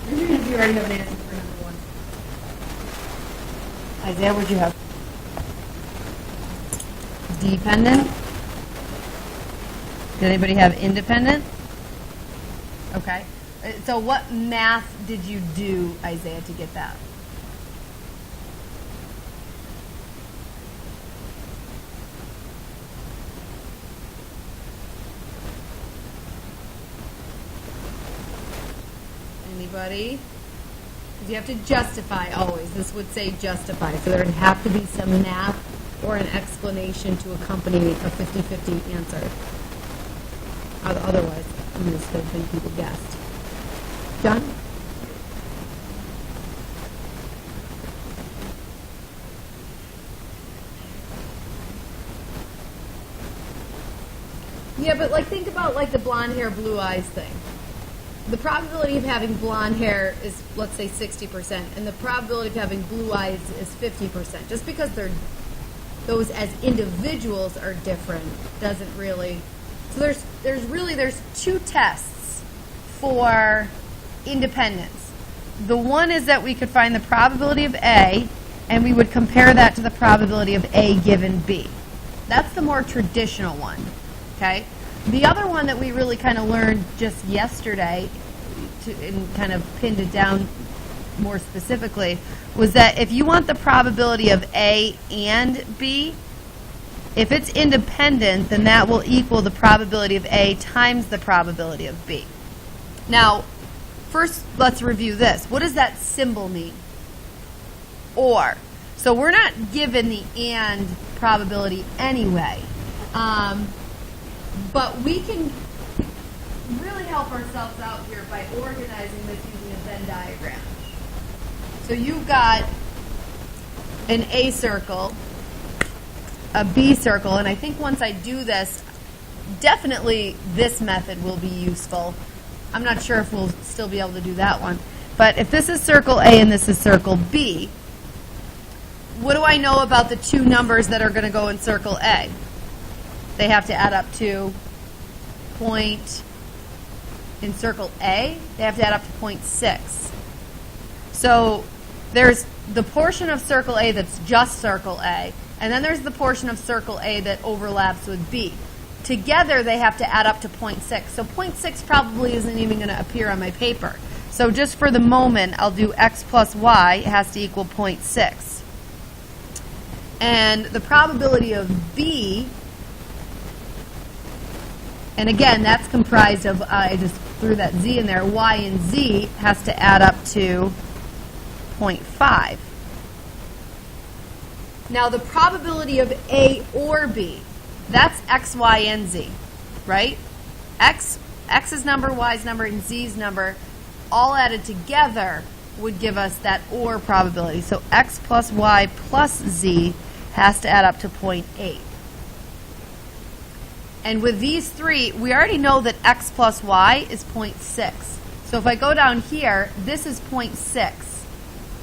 You already have an answer for number one. Isaiah, what'd you have? Dependent? Did anybody have independent? Okay. So what math did you do, Isaiah, to get that? Anybody? Because you have to justify always. This would say justify. So there would have to be some math or an explanation to accompany a 50-50 answer. Otherwise, I'm just going to think people guessed. John? Yeah, but like think about like the blonde hair, blue eyes thing. The probability of having blonde hair is, let's say, 60%, and the probability of having blue eyes is 50%. Just because those as individuals are different doesn't really. So there's two tests for independence. The one is that we could find the probability of A, and we would compare that to the probability of A given B. That's the more traditional one. Okay. The other one that we really kind of learned just yesterday and kind of pinned it down more specifically was that if you want the probability of A and B, if it's independent, then that will equal the probability of A times the probability of B. Now, first let's review this. What does that symbol mean? Or. So we're not given the and probability anyway. But we can really help ourselves out here by organizing this using a Venn diagram. So you've got an A circle, a B circle, and I think once I do this, definitely this method will be useful. I'm not sure if we'll still be able to do that one. But if this is circle A and this is circle B, what do I know about the two numbers that are going to go in circle A? They have to add up to point, in circle A, they have to add up to 0.6. So there's the portion of circle A that's just circle A, and then there's the portion of circle A that overlaps with B. Together, they have to add up to 0.6. So 0.6 probably isn't even going to appear on my paper. So just for the moment, I'll do x plus y has to equal 0.6. And the probability of B, and again, that's comprised of, I just threw that z in there, y and z has to add up to 0.5. Now the probability of A or B, that's x, y, and z, right? X's number, y's number, and z's number, all added together would give us that or probability. So x plus y plus z has to add up to 0.8. And with these three, we already know that x plus y is 0.6. So if I go down here, this is 0.6.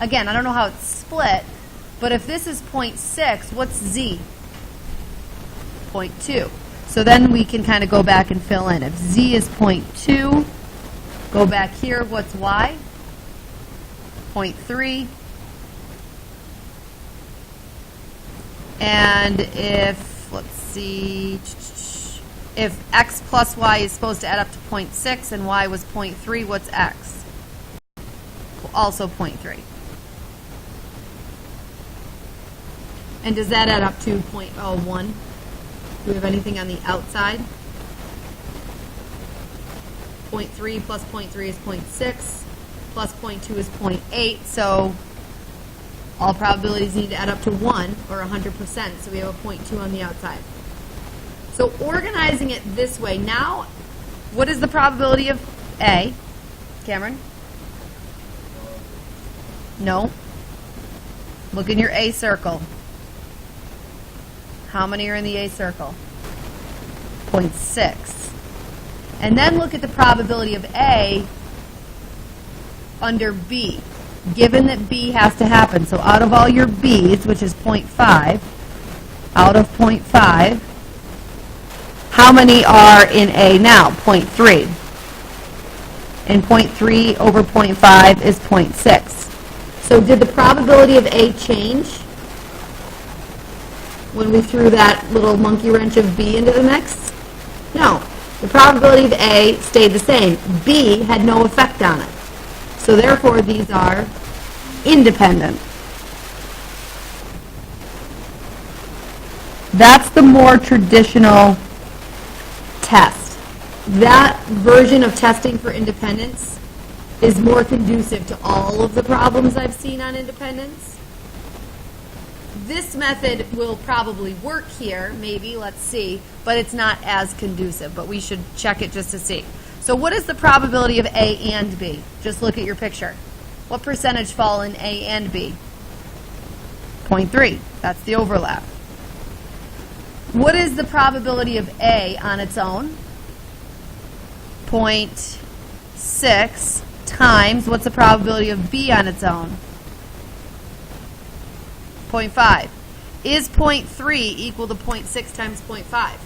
Again, I don't know how it's split, but if this is 0.6, what's z? 0.2. So then we can kind of go back and fill in. If z is 0.2, go back here, what's y? 0.3. And if, let's see, if x plus y is supposed to add up to 0.6 and y was 0.3, what's x? Also 0.3. And does that add up to 0.01? Do we have anything on the outside? 0.3 plus 0.3 is 0.6, plus 0.2 is 0.8, so all probabilities need to add up to 1, or 100%, so we have a 0.2 on the outside. So organizing it this way, now, what is the probability of A? Cameron? No. Look in your A circle. How many are in the A circle? 0.6. And then look at the probability of A under B, given that B has to happen. So out of all your B's, which is 0.5, out of 0.5, how many are in A now? 0.3. and 0.3 over 0.5 is 0.6. So did the probability of A change when we threw that little monkey wrench of B into the mix? No. The probability of A stayed the same. B had no effect on it. So therefore, these are independent. That's the more traditional test. That version of testing for independence is more conducive to all of the problems I've seen on independence. This method will probably work here, maybe, let's see, but it's not as conducive, but we should check it just to see. So what is the probability of A and B? Just look at your picture. What percentage fall in A and B? 0.3. That's the overlap. What is the probability of A on its own? 0.6 times, what's the probability of B on its own? 0.5. Is 0.3 equal to 0.6 times 0.5?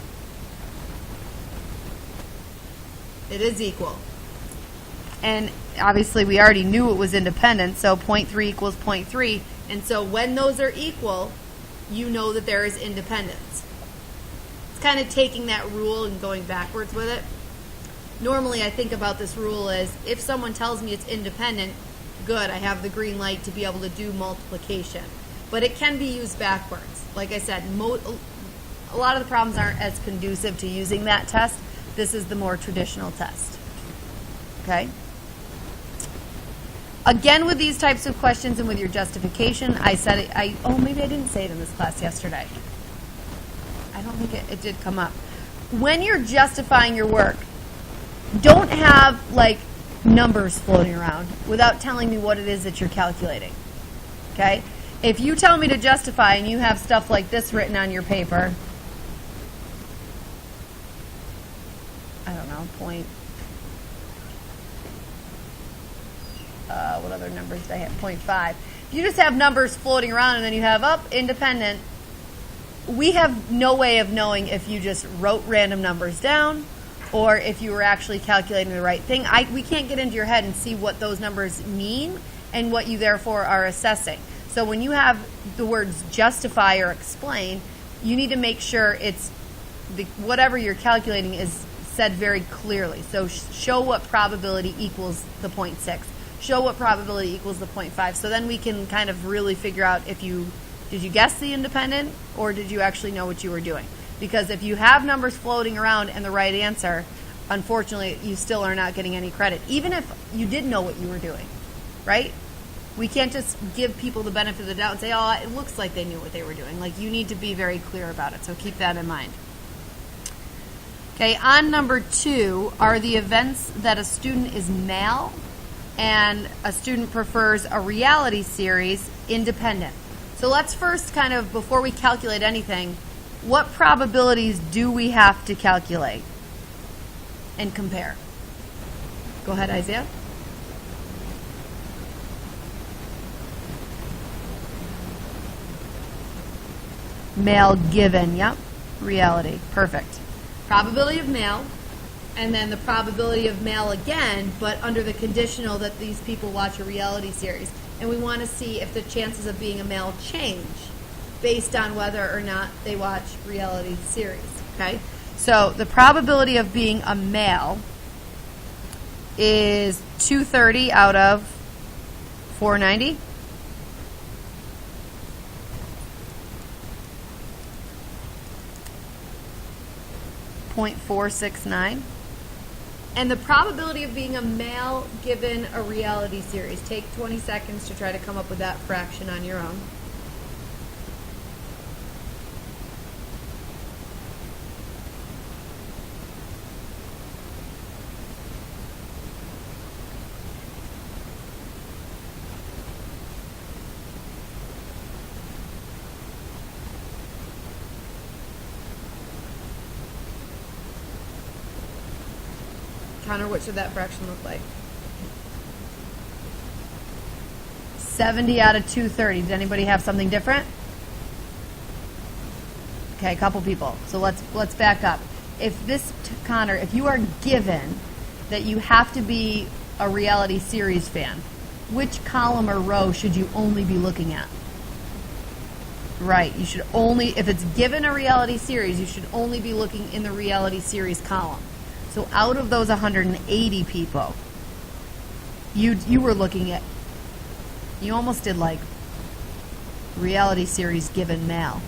It is equal. And obviously we already knew it was independent, so 0.3 equals 0.3. And so when those are equal, you know that there is independence. It's kind of taking that rule and going backwards with it. Normally I think about this rule as if someone tells me it's independent, good, I have the green light to be able to do multiplication. But it can be used backwards. Like I said, a lot of the problems aren't as conducive to using that test. This is the more traditional test. Okay? Again, with these types of questions and with your justification, I said it, maybe I didn't say it in this class yesterday. I don't think it did come up. When you're justifying your work, don't have like numbers floating around without telling me what it is that you're calculating. Okay? If you tell me to justify and you have stuff like this written on your paper, I don't know, what other numbers did I have? 0.5. If you just have numbers floating around and then you have independent, we have no way of knowing if you just wrote random numbers down or if you were actually calculating the right thing. We can't get into your head and see what those numbers mean and what you therefore are assessing. So when you have the words justify or explain, you need to make sure it's whatever you're calculating is said very clearly. So show what probability equals the 0.6. Show what probability equals the 0.5. So then we can kind of really figure out if did you guess the independent or did you actually know what you were doing? Because if you have numbers floating around and the right answer, unfortunately, you still are not getting any credit, even if you did know what you were doing, right? We can't just give people the benefit of the doubt and say, oh, it looks like they knew what they were doing. Like, you need to be very clear about it, so keep that in mind. Okay, on number 2 are the events that a student is male and a student prefers a reality series independent. So let's first kind of, before we calculate anything, what probabilities do we have to calculate and compare? Go ahead, Isaiah. Male given, yep. Reality, perfect. Probability of male, and then the probability of male again, but under the conditional that these people watch a reality series. And we want to see if the chances of being a male change based on whether or not they watch reality series, okay? So the probability of being a male is 230 out of 490. .469. And the probability of being a male given a reality series. Take 20 seconds to try to come up with that fraction on your own. Connor, what should that fraction look like? 70 out of 230. Does anybody have something different? Okay, a couple people. So let's back up. If this, Connor, if you are given that you have to be a reality series fan, which column or row should you only be looking at? Right, you should only, if it's given a reality series, you should only be looking in the reality series column. So out of those 180 people, you were looking at, you almost did like reality series given male,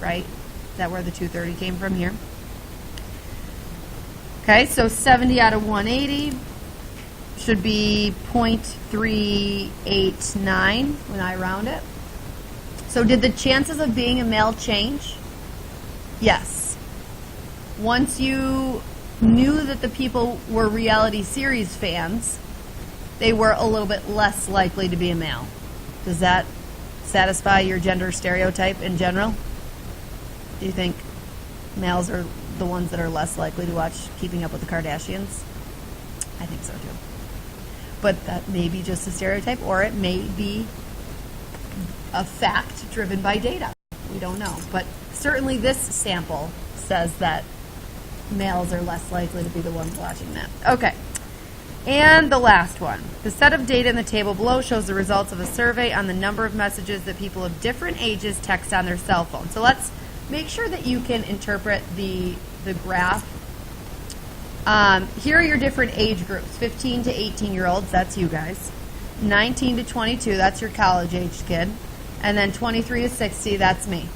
right? Is that where the 230 came from here? Okay, so 70 out of 180 should be 0.389 when I round it. So did the chances of being a male change? Yes. Once you knew that the people were reality series fans, they were a little bit less likely to be a male. Does that satisfy your gender stereotype in general? Do you think males are the ones that are less likely to watch Keeping Up with the Kardashians? I think so too. But that may be just a stereotype, or it may be a fact driven by data. We don't know. But certainly this sample says that males are less likely to be the ones watching that. Okay. And the last one. The set of data in the table below shows the results of a survey on the number of messages that people of different ages text on their cell phone. So let's make sure that you can interpret the graph. Here are your different age groups. 15 to 18-year-olds, that's you guys. 19 to 22, that's your college-aged kid. And then 23 to 60, that's me.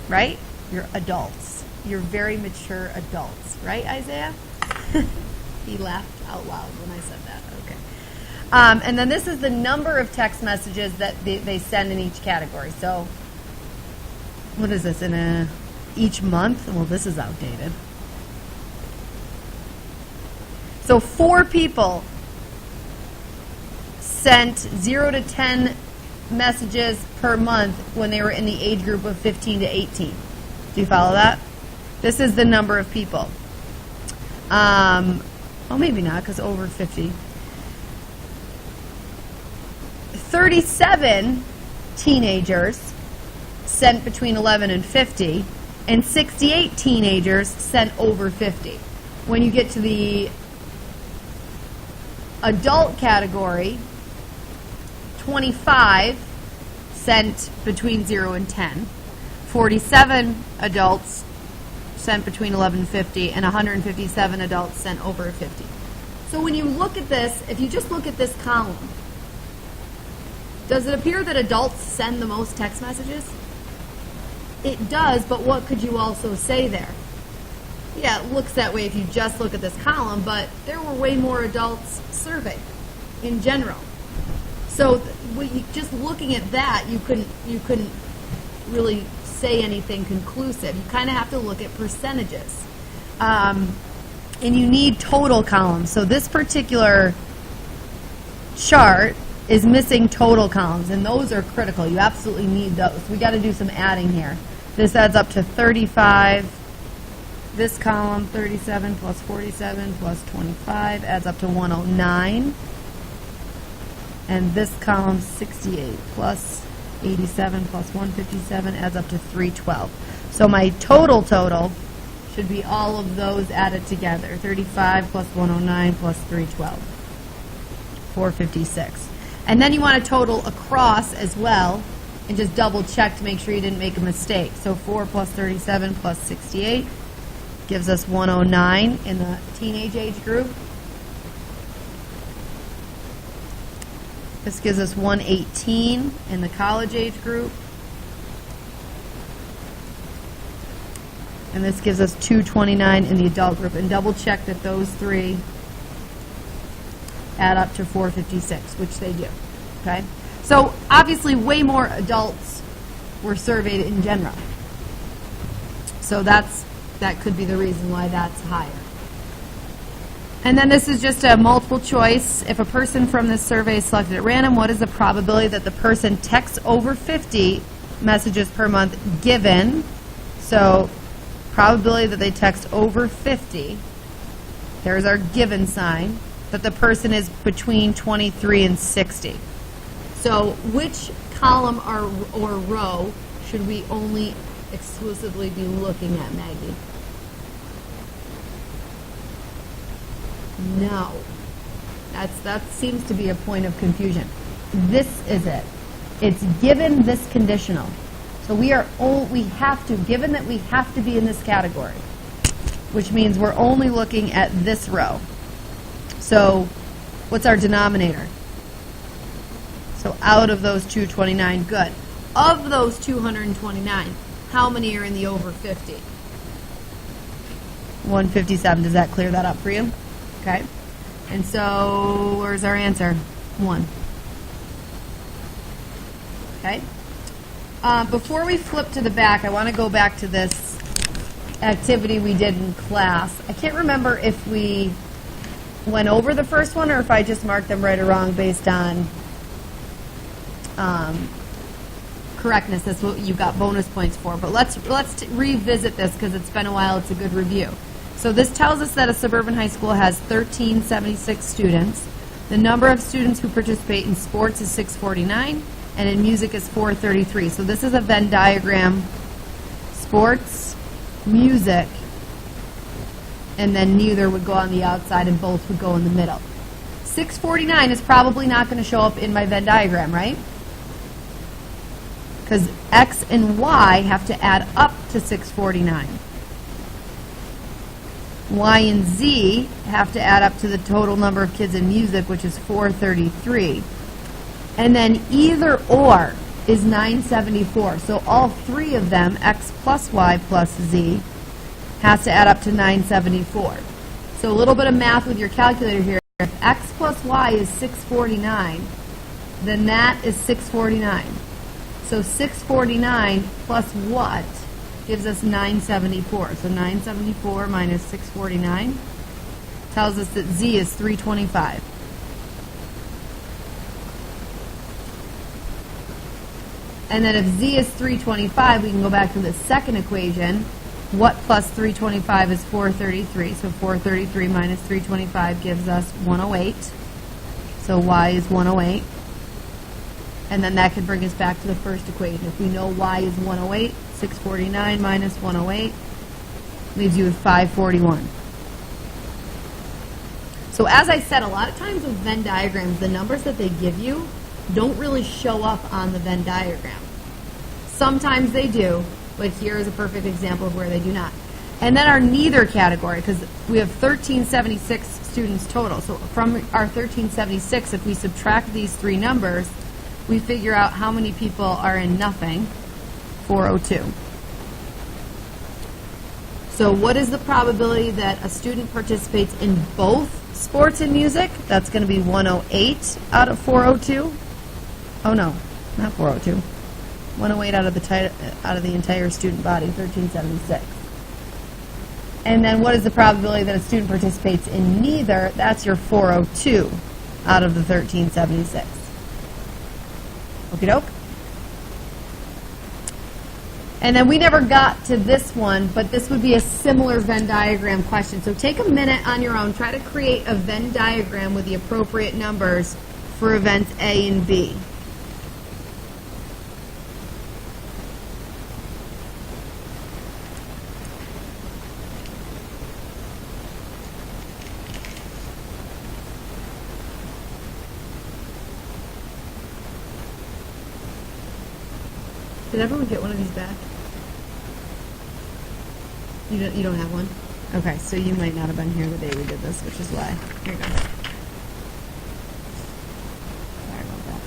Right? You're adults. You're very mature adults. Right, Isaiah? He laughed out loud when I said that. Okay. And then this is the number of text messages that they send in each category. So what is this, each month? Well, this is outdated. So 4 people sent 0 to 10 messages per month when they were in the age group of 15 to 18. Do you follow that? This is the number of people. Well, maybe not, because over 50. 37 teenagers sent between 11 and 50, and 68 teenagers sent over 50. When you get to the adult category, 25 sent between 0 and 10. 47 adults sent between 11 and 50, and 157 adults sent over 50. So when you look at this, if you just look at this column, does it appear that adults send the most text messages? It does, but what could you also say there? Yeah, it looks that way if you just look at this column, but there were way more adults surveyed in general. So just looking at that, you couldn't really say anything conclusive. You kind of have to look at percentages. And you need total columns. So this particular chart is missing total columns, and those are critical. You absolutely need those. We got to do some adding here. This adds up to 35. This column, 37 plus 47 plus 25, adds up to 109. And this column, 68 plus 87 plus 157, adds up to 312. So my total should be all of those added together. 35 plus 109 plus 312. 456. And then you want to total across as well, and just double check to make sure you didn't make a mistake. So 4 plus 37 plus 68 gives us 109 in the teenage age group. This gives us 118 in the college age group. And this gives us 229 in the adult group. And double check that those three add up to 456, which they do. Okay? So obviously way more adults were surveyed in general. So that could be the reason why that's higher. And then this is just a multiple choice. If a person from this survey is selected at random, what is the probability that the person texts over 50 messages per month given? So probability that they text over 50, there's our given sign, that the person is between 23 and 60. So which column or row should we only exclusively be looking at, Maggie? No. That seems to be a point of confusion. This is it. It's given this conditional. So we have to, given that we have to be in this category, which means we're only looking at this row. So what's our denominator? So out of those 229, good. Of those 229, how many are in the over 50? 157. Does that clear that up for you? Okay. And so where's our answer? 1. Okay. Before we flip to the back, I want to go back to this activity we did in class. I can't remember if we went over the first one or if I just marked them right or wrong based on correctness. That's what you got bonus points for. But let's revisit this because it's been a while. It's a good review. So this tells us that a suburban high school has 1376 students. The number of students who participate in sports is 649, and in music is 433. So this is a Venn diagram: sports, music, and then neither would go on the outside and both would go in the middle. 649 is probably not going to show up in my Venn diagram, right? Because X and Y have to add up to 649. Y and Z have to add up to the total number of kids in music, which is 433. And then either or is 974. So all three of them, X plus Y plus Z, has to add up to 974. So a little bit of math with your calculator here. If X plus Y is 649, then that is 649. So 649 plus what gives us 974. So 974 minus 649 tells us that Z is 325. And then if Z is 325, we can go back to the second equation. What plus 325 is 433. So 433 minus 325 gives us 108. So Y is 108. And then that can bring us back to the first equation. If we know Y is 108, 649 minus 108 leaves you with 541. So as I said, a lot of times with Venn diagrams, the numbers that they give you don't really show up on the Venn diagram. Sometimes they do, but here is a perfect example of where they do not. And then our neither category, because we have 1376 students total. So from our 1376, if we subtract these three numbers, we figure out how many people are in nothing, 402. So what is the probability that a student participates in both sports and music? That's going to be 108 out of 402. Oh no, not 402. 108 out of the entire student body, 1376. And then what is the probability that a student participates in neither? That's your 402 out of the 1376. Okie doke. And then we never got to this one, but this would be a similar Venn diagram question. So take a minute on your own, try to create a Venn diagram with the appropriate numbers for events A and B. Did everyone get one of these back? You don't have one? Okay, so you might not have been here the day we did this, which is why. Here you go. Sorry about that.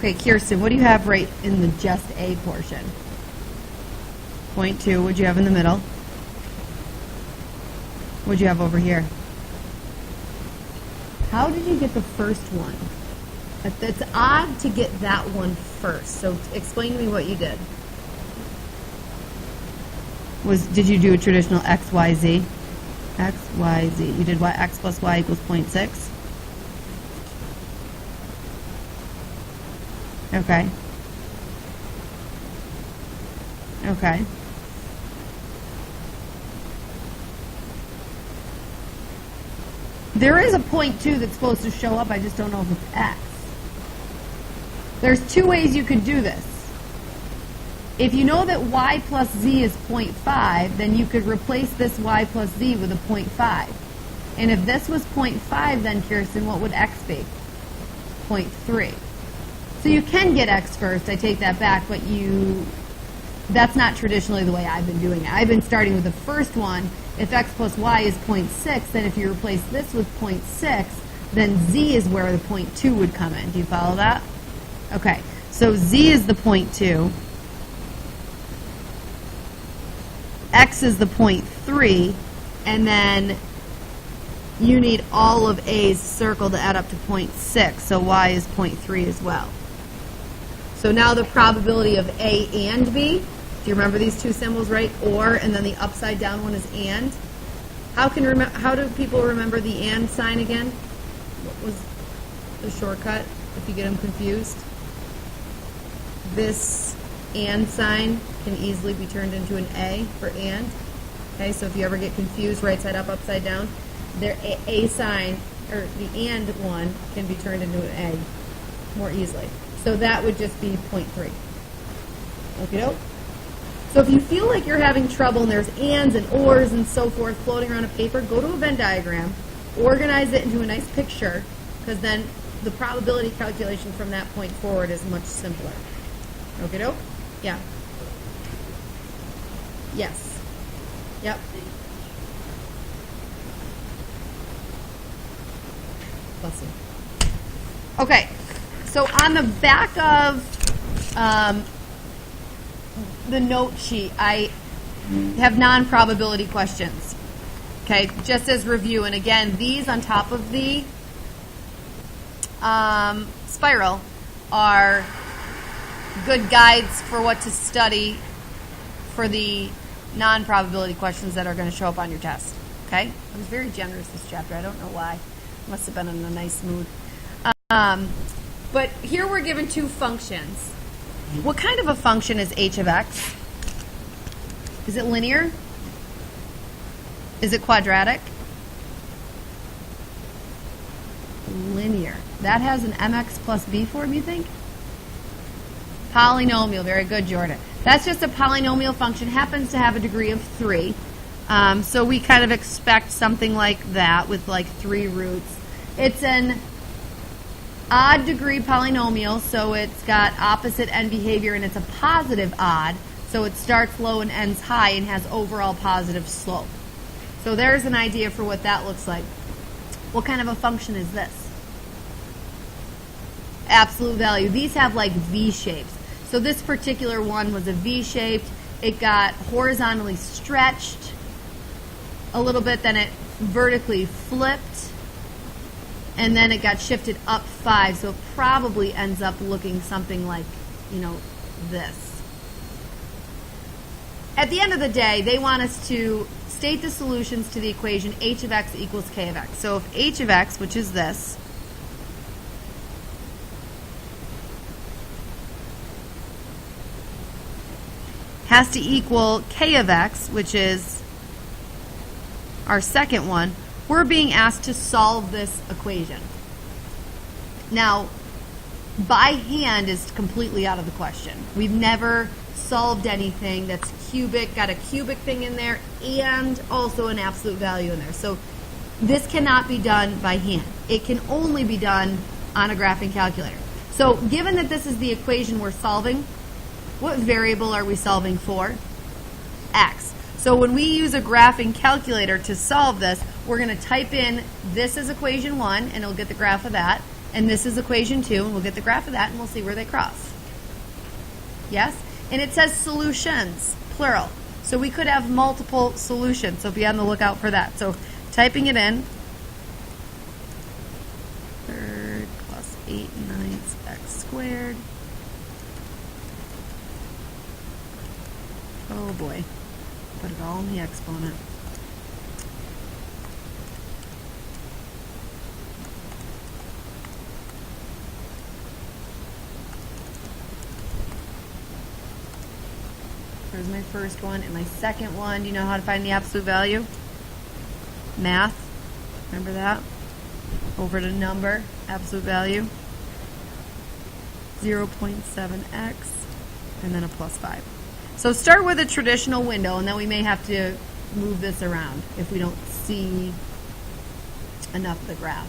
Okay, Kirsten, what do you have right in the just A portion? 0.2, what'd you have in the middle? What'd you have over here? How did you get the first one? It's odd to get that one first, so explain to me what you did. Did you do a traditional X, Y, Z? X, Y, Z. You did y, X plus Y equals 0.6? Okay. Okay. There is a 0.2 that's supposed to show up, I just don't know if it's X. There's two ways you could do this. If you know that Y plus Z is 0.5, then you could replace this Y plus Z with a 0.5. And if this was 0.5, then, Kirsten, what would X be? 0.3. So you can get X first, I take that back, but that's not traditionally the way I've been doing it. I've been starting with the first one. If X plus Y is 0.6, then if you replace this with 0.6, then Z is where the 0.2 would come in. Do you follow that? Okay, so Z is the 0.2. X is the 0.3, and then you need all of A's circled to add up to 0.6, so Y is 0.3 as well. So now the probability of A and B, do you remember these two symbols, right? Or, and then the upside down one is and. How do people remember the and sign again? What was the shortcut if you get them confused? This and sign can easily be turned into an A for and. Okay, so if you ever get confused, right side up, upside down, their A sign, or the and one, can be turned into an A more easily. So that would just be 0.3. Okey-doke. So if you feel like you're having trouble and there's ands and ors and so forth floating around a paper, go to a Venn diagram, organize it into a nice picture, because then the probability calculation from that point forward is much simpler. Okey-doke? Yeah. Yes. Yep. Bless you. Okay. So on the back of the note sheet, I have non-probability questions. Okay, just as review. And again, these on top of the spiral are good guides for what to study for the non-probability questions that are going to show up on your test. Okay? I was very generous this chapter. I don't know why. Must have been in a nice mood. But here we're given two functions. What kind of a function is h of x? Is it linear? Is it quadratic? Linear. That has an mx plus b form, you think? Polynomial. Very good, Jordan. That's just a polynomial function. Happens to have a degree of 3. So we kind of expect something like that with like 3 roots. It's an odd degree polynomial, so it's got opposite end behavior, and it's a positive odd, so it starts low and ends high and has overall positive slope. So there's an idea for what that looks like. What kind of a function is this? Absolute value. These have like V shapes. So this particular one was a V shaped. It got horizontally stretched a little bit, then it vertically flipped, and then it got shifted up 5, so it probably ends up looking something like, this. At the end of the day, they want us to state the solutions to the equation h of x equals k of x. So if h of x, which is this, has to equal k of x, which is our second one, we're being asked to solve this equation. Now, by hand is completely out of the question. We've never solved anything that's cubic, got a cubic thing in there, and also an absolute value in there. So this cannot be done by hand. It can only be done on a graphing calculator. So given that this is the equation we're solving, what variable are we solving for? X. So when we use a graphing calculator to solve this, we're going to type in this as equation 1, and it'll get the graph of that. And this is equation 2, and we'll get the graph of that, and we'll see where they cross. Yes? And it says solutions, plural. So we could have multiple solutions, so be on the lookout for that. So typing it in, third plus 8/9 x squared. Oh boy, put it all in the exponent. There's my first one. And my second one, do you know how to find the absolute value? Math. Remember that? Over to number, absolute value. 0.7x, and then a plus 5. So start with a traditional window, and then we may have to move this around if we don't see enough of the graph.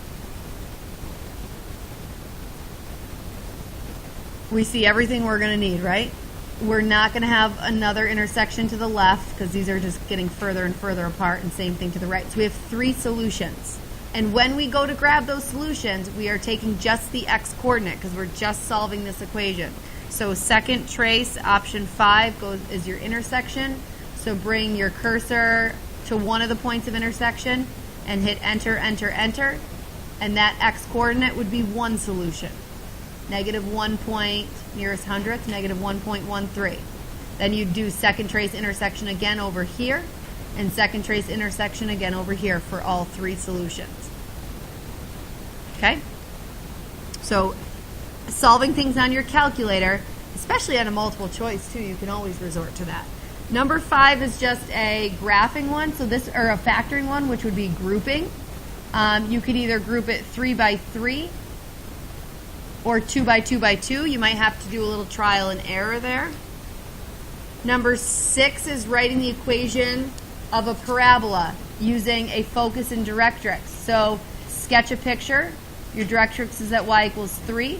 We see everything we're going to need, right? We're not going to have another intersection to the left because these are just getting further and further apart, and same thing to the right. So we have 3 solutions. And when we go to grab those solutions, we are taking just the x coordinate because we're just solving this equation. So second trace, option 5, is your intersection. So bring your cursor to one of the points of intersection and hit enter, enter, enter. And that x coordinate would be one solution. -1 point, nearest hundredth, -1.13. Then you do second trace intersection again over here, and second trace intersection again over here for all 3 solutions. Okay? So solving things on your calculator, especially on a multiple choice too, you can always resort to that. Number 5 is just a graphing one, so this, or a factoring one, which would be grouping. You could either group it 3 by 3 or 2 by 2 by 2. You might have to do a little trial and error there. Number 6 is writing the equation of a parabola using a focus and directrix. So sketch a picture. Your directrix is at y equals 3.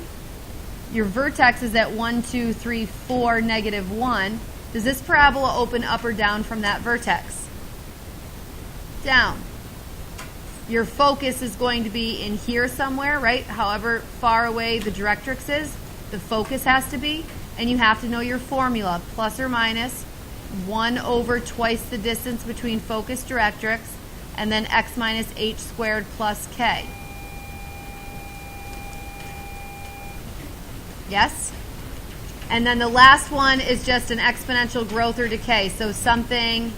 Your vertex is at 1, 2, 3, 4, -1. Does this parabola open up or down from that vertex? Down. Your focus is going to be in here somewhere, right? However far away the directrix is, the focus has to be. And you have to know your formula, plus or minus 1 over twice the distance between focus directrix, and then x minus h squared plus k. Yes? And then the last one is just an exponential growth or decay. So something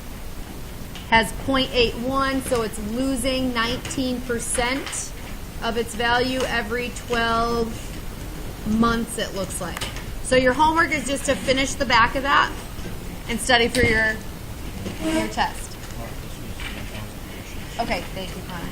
has 0.81, so it's losing 19% of its value every 12 months, it looks like. So your homework is just to finish the back of that and study for your test. Okay, thank you, Connie.